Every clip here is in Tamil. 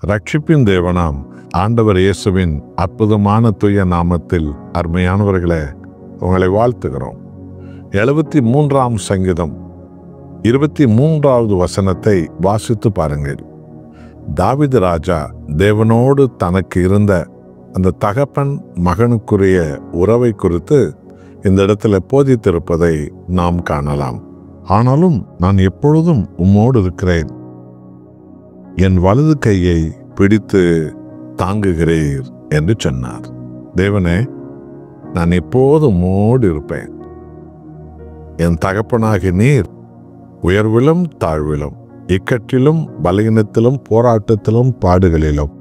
ரட்சிப்பின் தேவனாம் ஆண்டவர் இயேசுவின் அற்புதமான தூய நாமத்தில் அருமையானவர்களே, உங்களை வாழ்த்துகிறோம். 73ஆம் சங்கீதம் 23வது வசனத்தை வாசித்து பாருங்கள். தாவீது ராஜா தேவனோடு தனக்கு இருந்த அந்த தகப்பன் மகனுக்குரிய உறவை குறித்து இந்த இடத்துல போதித்திருப்பதை நாம் காணலாம். ஆனாலும் நான் எப்பொழுதும் உம்மோடு இருக்கிறேன், என் வலது கையை பிடித்து தாங்குகிறீர் என்று சொன்னார். தேவனே, நான் எப்போதும் உம்மோடு இருப்பேன். என் தகப்பனாகி நீர் உயர்விலும் தாழ்விலும், இக்கட்டிலும் பலகீனத்திலும் போராட்டத்திலும் பாடுகளிலும்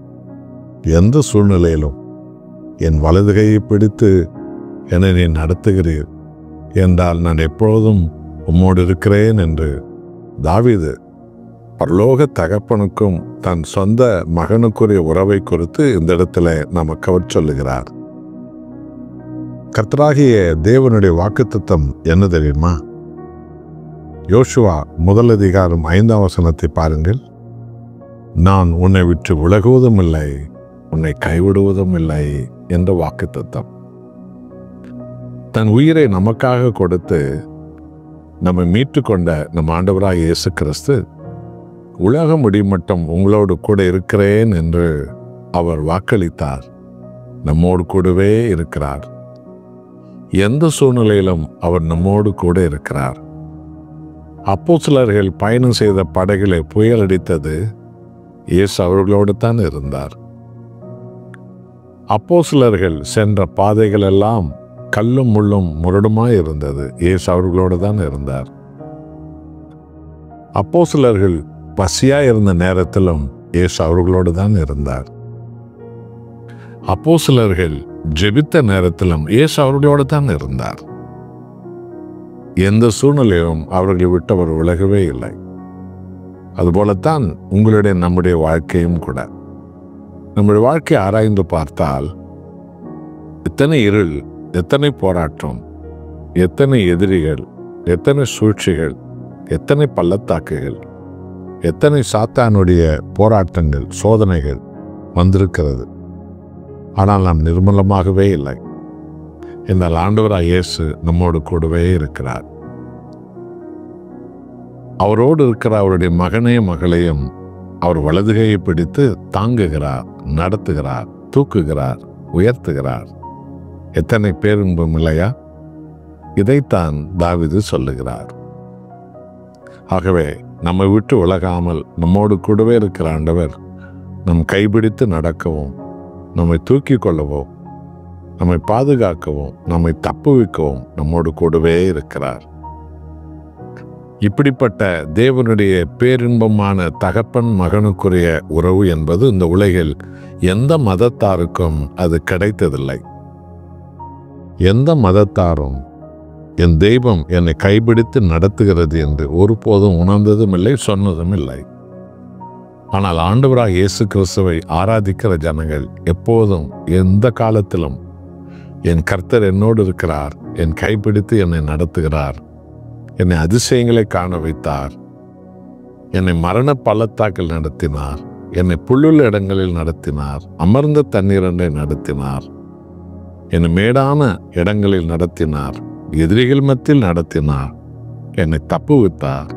எந்த சூழ்நிலையிலும் என் வலது கையை பிடித்து என்னை நீ நடத்துகிறீர் என்றால் நான் எப்பொழுதும் உம்மோடு இருக்கிறேன் என்று தாவீது பரலோக தகப்பனுக்கும் தன் சொந்த மகனுக்குரிய உறவை குறித்து இந்த இடத்துல நமக்கு அவர் சொல்லுகிறார். கர்த்தராகிய தேவனுடைய வாக்குத்தத்தம் என்ன தெரியுமா? யோசுவா 1 அதிகாரம் 5ஆம் வசனத்தை பாருங்கள். நான் உன்னை விட்டு விலகுவதும் இல்லை, உன்னை கைவிடுவதும் இல்லை என்ற வாக்குத்தத்தம். தன் உயிரை நமக்காக கொடுத்து நம்மை மீட்டு கொண்ட நம் ஆண்டவராகிய இயேசு கிறிஸ்து உலக முடிமட்டம் உங்களோடு கூட இருக்கிறேன் என்று அவர் வாக்களித்தார். நம்மோடு கூடவே இருக்கிறார். எந்த சூழ்நிலையிலும் அவர் நம்மோடு கூட இருக்கிறார். அப்போஸ்தலர்கள் பயணம் செய்த படகிலே புயல் அடித்தது, இயேசு அவர்களோடு தான் இருந்தார். அப்போஸ்தலர்கள் சென்ற பாதைகள் எல்லாம் கல்லும் முள்ளும் முரடுமாய் இருந்தது, இயேசு அவர்களோடு தான் இருந்தார். அப்போஸ்தலர்கள் பசியாய் இருந்த நேரத்திலும் இயேசு அவர்களோடு தான் இருந்தார். அப்போஸ்தலர்கள் ஜெபித்த நேரத்திலும் இயேசு அவர்களோடு தான் இருந்தார். எந்த சூழ்நிலையும் அவர்களை விட்டு அவர் விலகவே இல்லை. அதுபோலத்தான் உங்களுடைய நம்முடைய வாழ்க்கையும் கூட. நம்முடைய வாழ்க்கையை ஆராய்ந்து பார்த்தால் எத்தனை இருள், எத்தனை போராட்டம், எத்தனை எதிரிகள், எத்தனை சூழ்ச்சிகள், எத்தனை பள்ளத்தாக்குகள், எத்தனை சாத்தானுடைய போராட்டங்கள், சோதனைகள் வந்திருக்கிறது. ஆனால் நாம் நிர்மலமாகவே இல்லை. இந்த ஆண்டவராகிய இயேசு நம்மோடு கூடவே இருக்கிறார். அவரோடு இருக்கிற அவருடைய மகனையும் மகளையும் அவர் வலதுகையை பிடித்து தாங்குகிறார், நடத்துகிறார், தூக்குகிறார், உயர்த்துகிறார். எத்தனை பேரின்பம் இல்லையா? இதைத்தான் தாவீது சொல்லுகிறார். ஆகவே நம்மை விட்டு விலகாமல் நம்மோடு கூடவே இருக்கிற ஆண்டவர் நம் கைபிடித்து நடக்கவும், நம்மை தூக்கி கொள்ளவும், நம்மை பாதுகாக்கவும், நம்மை தப்புவிக்கவும் நம்மோடு கூடவே இருக்கிறார். இப்படிப்பட்ட தேவனுடைய பேரின்பமான தகப்பன் மகனுக்குரிய உறவு என்பது இந்த உலகில் எந்த மதத்தாருக்கும் அது கிடைத்ததில்லை. எந்த மதத்தாரும் என் தெய்வம் என்னை கைபிடித்து நடத்துகிறது என்று ஒருபோதும் உணர்ந்ததும் இல்லை, சொன்னதும் இல்லை. ஆனால் ஆண்டவராகிய இயேசு கிறிஸ்துவை ஆராதிக்கிற ஜனங்கள் எப்போதும் எந்த காலத்திலும் என் கர்த்தர் என்னோடு இருக்கிறார், என் கைப்பிடித்து என்னை நடத்துகிறார், என்னை அதிசயங்களை காண வைத்தார், என்னை மரண பள்ளத்தாக்கில் நடத்தினார், என்னை புல்லுள்ள இடங்களில் நடத்தினார், அமர்ந்த தண்ணீரண்டை நடத்தினார், என்னை மேடான இடங்களில் நடத்தினார், எதிரிகள் மத்தியில் நடத்தினார், என்னை தப்புவித்தார்,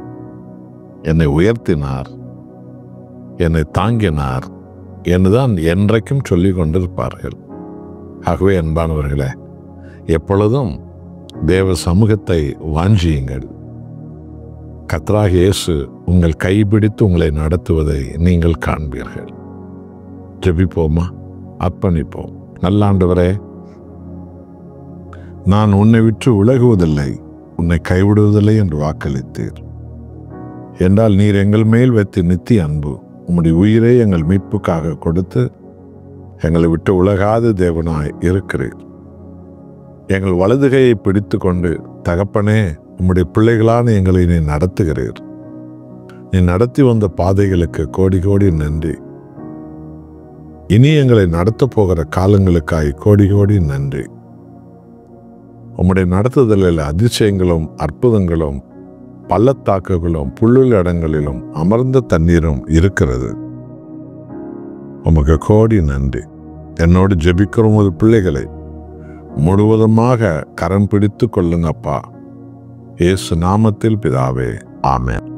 என்னை உயர்த்தினார், என்னை தாங்கினார் என்றுதான் என்றைக்கும் சொல்லிக் கொண்டிருப்பார்கள். ஆகவே அன்பானவர்களே, எப்பொழுதும் தேவ சமூகத்தை வாஞ்சியுங்கள். கர்த்தராகிய இயேசு உங்கள் கைபிடித்து உங்களை நடத்துவதை நீங்கள் காண்பீர்கள். ஜெபிப்போமா? அர்ப்பணிப்போம். நல்ல ஆண்டவரே, நான் உன்னை விட்டு விலகுவதில்லை, உன்னை கைவிடுவதில்லை என்று வாக்களித்தீர். என்றால் நீர் எங்கள் மேல் வைத்த நித்திய அன்பு, உம்முடைய உயிரை எங்கள் மீட்புக்காக கொடுத்து எங்களை விட்டு உலகாத தேவனாய் இருக்கிறீர். எங்கள் வலதுகையை பிடித்து கொண்டு தகப்பனே, உம்முடைய பிள்ளைகளான எங்களை நீ நடத்துகிறீர். நீ நடத்தி வந்த பாதைகளுக்கு கோடி கோடி நன்றி. இனி எங்களை நடத்தப் போகிற காலங்களுக்காய் கோடி கோடி நன்றி. உம்முடைய நடத்துதலில் அதிசயங்களும் அற்புதங்களும் பள்ளத்தாக்குகளும் புல்லுள்ள இடங்களிலும் அமர்ந்த தண்ணீரும் இருக்கிறது. உமக்கு கோடி நன்றி. என்னோடு ஜெபிக்கிற உமது பிள்ளைகளை முழுவதுமாக கரம் பிடித்து கொள்ளுங்கப்பா. இயேசு நாமத்தில் பிதாவே, ஆமென்.